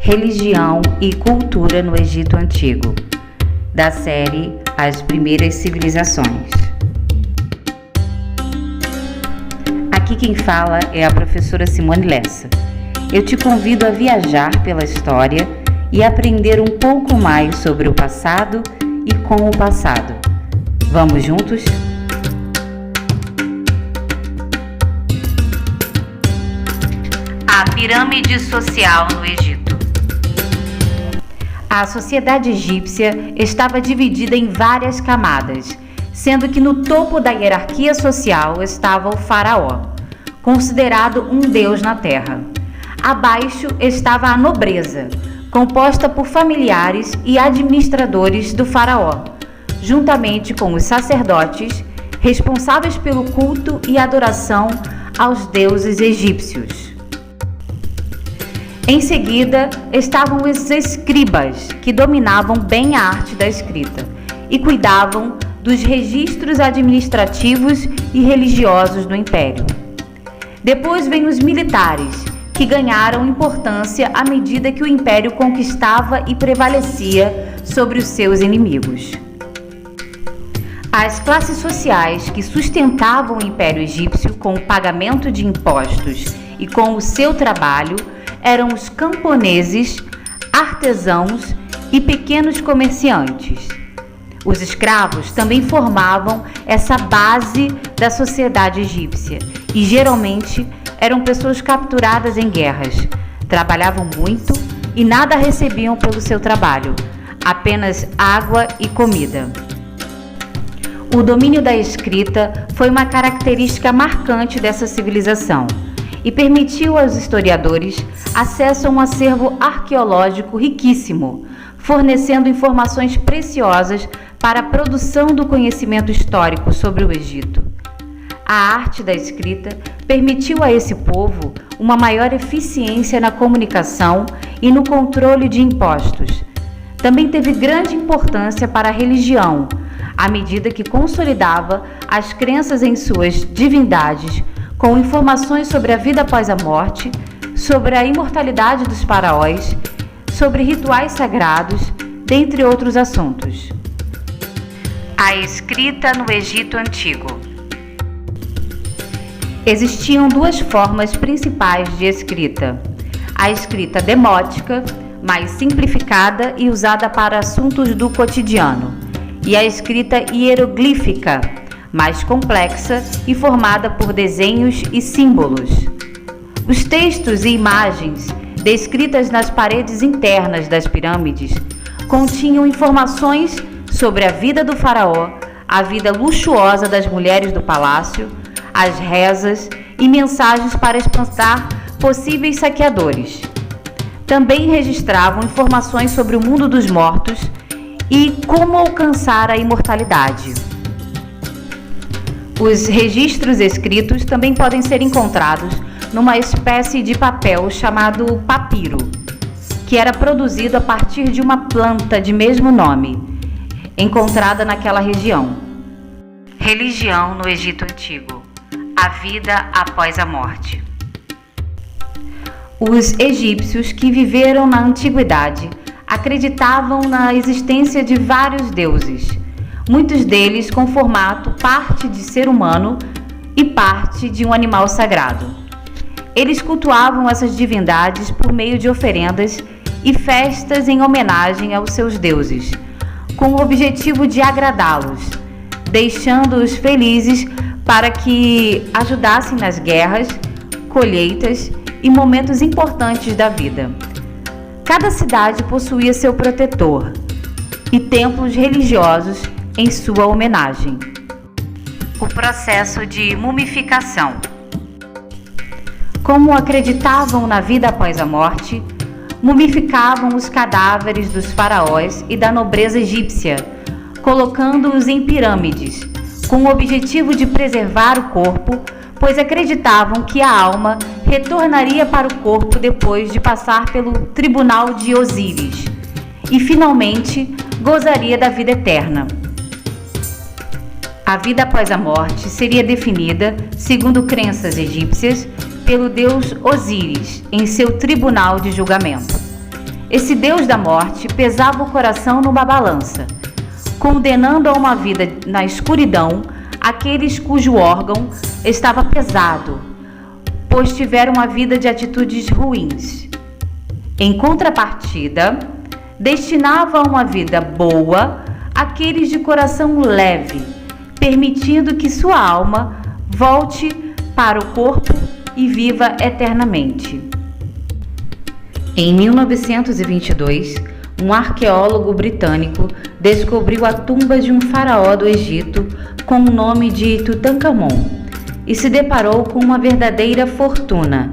Religião e Cultura no Egito Antigo, da série As Primeiras Civilizações. Aqui quem fala é a professora Simone Lessa. Eu te convido a viajar pela história e aprender um pouco mais sobre o passado e com o passado. Vamos juntos? A pirâmide social no Egito. A sociedade egípcia estava dividida em várias camadas, sendo que no topo da hierarquia social estava o faraó, considerado um deus na terra. Abaixo estava a nobreza, composta por familiares e administradores do faraó, juntamente com os sacerdotes, responsáveis pelo culto e adoração aos deuses egípcios. Em seguida, estavam os escribas, que dominavam bem a arte da escrita e cuidavam dos registros administrativos e religiosos do império. Depois vêm os militares, que ganharam importância à medida que o império conquistava e prevalecia sobre os seus inimigos. As classes sociais que sustentavam o Império Egípcio com o pagamento de impostos e com o seu trabalho eram os camponeses, artesãos e pequenos comerciantes. Os escravos também formavam essa base da sociedade egípcia e geralmente eram pessoas capturadas em guerras, trabalhavam muito e nada recebiam pelo seu trabalho, apenas água e comida. O domínio da escrita foi uma característica marcante dessa civilização e permitiu aos historiadores acesso a um acervo arqueológico riquíssimo, fornecendo informações preciosas para a produção do conhecimento histórico sobre o Egito. A arte da escrita permitiu a esse povo uma maior eficiência na comunicação e no controle de impostos. Também teve grande importância para a religião, à medida que consolidava as crenças em suas divindades, com informações sobre a vida após a morte, sobre a imortalidade dos faraós, sobre rituais sagrados, dentre outros assuntos. A escrita no Egito Antigo. Existiam duas formas principais de escrita: a escrita demótica, mais simplificada e usada para assuntos do cotidiano, e a escrita hieroglífica, mais complexa e formada por desenhos e símbolos. Os textos e imagens descritas nas paredes internas das pirâmides continham informações sobre a vida do faraó, a vida luxuosa das mulheres do palácio, as rezas e mensagens para espantar possíveis saqueadores. Também registravam informações sobre o mundo dos mortos e como alcançar a imortalidade. Os registros escritos também podem ser encontrados numa espécie de papel chamado papiro, que era produzido a partir de uma planta de mesmo nome, encontrada naquela região. Religião no Egito Antigo. A vida após a morte. Os egípcios que viveram na antiguidade acreditavam na existência de vários deuses, muitos deles com formato parte de ser humano e parte de um animal sagrado. Eles cultuavam essas divindades por meio de oferendas e festas em homenagem aos seus deuses, com o objetivo de agradá-los, deixando-os felizes para que ajudassem nas guerras, colheitas e momentos importantes da vida. Cada cidade possuía seu protetor e templos religiosos em sua homenagem. O processo de mumificação. Como acreditavam na vida após a morte, mumificavam os cadáveres dos faraós e da nobreza egípcia, colocando-os em pirâmides, com o objetivo de preservar o corpo, pois acreditavam que a alma retornaria para o corpo depois de passar pelo tribunal de Osíris e, finalmente, gozaria da vida eterna. A vida após a morte seria definida, segundo crenças egípcias, pelo deus Osíris em seu tribunal de julgamento. Esse deus da morte pesava o coração numa balança, condenando a uma vida na escuridão aqueles cujo órgão estava pesado, pois tiveram uma vida de atitudes ruins. Em contrapartida, destinava a uma vida boa aqueles de coração leve, permitindo que sua alma volte para o corpo e viva eternamente. Em 1922, um arqueólogo britânico descobriu a tumba de um faraó do Egito com o nome de Tutankhamon e se deparou com uma verdadeira fortuna,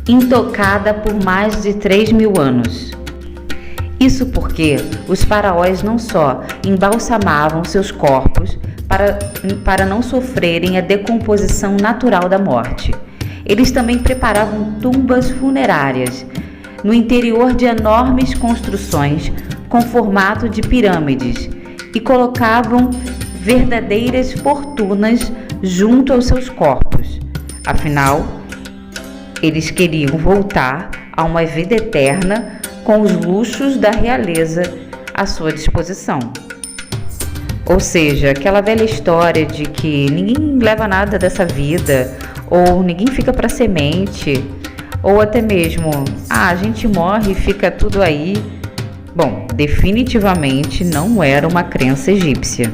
intocada por mais de 3.000 anos. Isso porque os faraós não só embalsamavam seus corpos para não sofrerem a decomposição natural da morte, eles também preparavam tumbas funerárias no interior de enormes construções com formato de pirâmides e colocavam verdadeiras fortunas junto aos seus corpos. Afinal, eles queriam voltar a uma vida eterna com os luxos da realeza à sua disposição. Ou seja, aquela velha história de que ninguém leva nada dessa vida, ou ninguém fica para semente, ou até mesmo, a gente morre e fica tudo aí. Bom, definitivamente não era uma crença egípcia.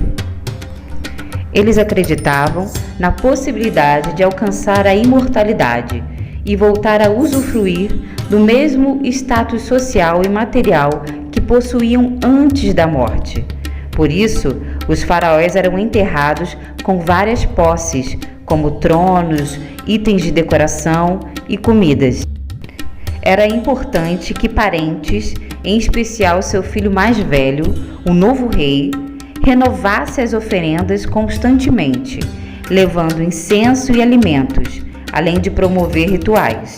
Eles acreditavam na possibilidade de alcançar a imortalidade e voltar a usufruir do mesmo status social e material que possuíam antes da morte. Por isso, os faraós eram enterrados com várias posses, como tronos, itens de decoração e comidas. Era importante que parentes, em especial seu filho mais velho, o novo rei, renovasse as oferendas constantemente, levando incenso e alimentos, além de promover rituais.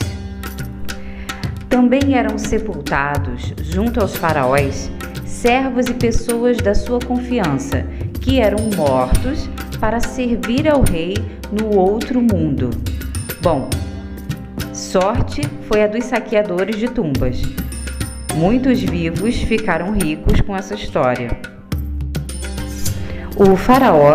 Também eram sepultados, junto aos faraós, servos e pessoas da sua confiança, que eram mortos para servir ao rei no outro mundo. Bom, sorte foi a dos saqueadores de tumbas. Muitos vivos ficaram ricos com essa história. O faraó,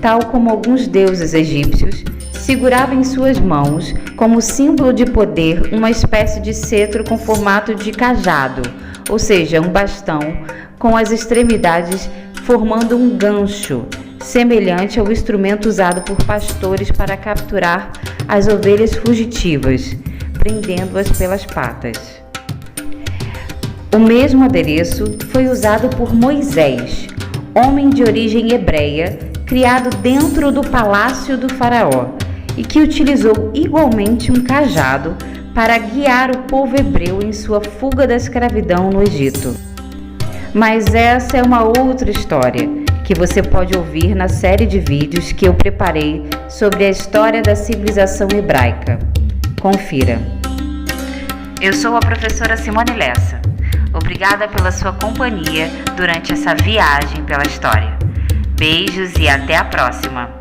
tal como alguns deuses egípcios, segurava em suas mãos, como símbolo de poder, uma espécie de cetro com formato de cajado, ou seja, um bastão com as extremidades formando um gancho, semelhante ao instrumento usado por pastores para capturar as ovelhas fugitivas, prendendo-as pelas patas. O mesmo adereço foi usado por Moisés, homem de origem hebreia, criado dentro do palácio do faraó, e que utilizou igualmente um cajado para guiar o povo hebreu em sua fuga da escravidão no Egito. Mas essa é uma outra história que você pode ouvir na série de vídeos que eu preparei sobre a história da civilização hebraica. Confira. Eu sou a professora Simone Lessa. Obrigada pela sua companhia durante essa viagem pela história. Beijos e até a próxima!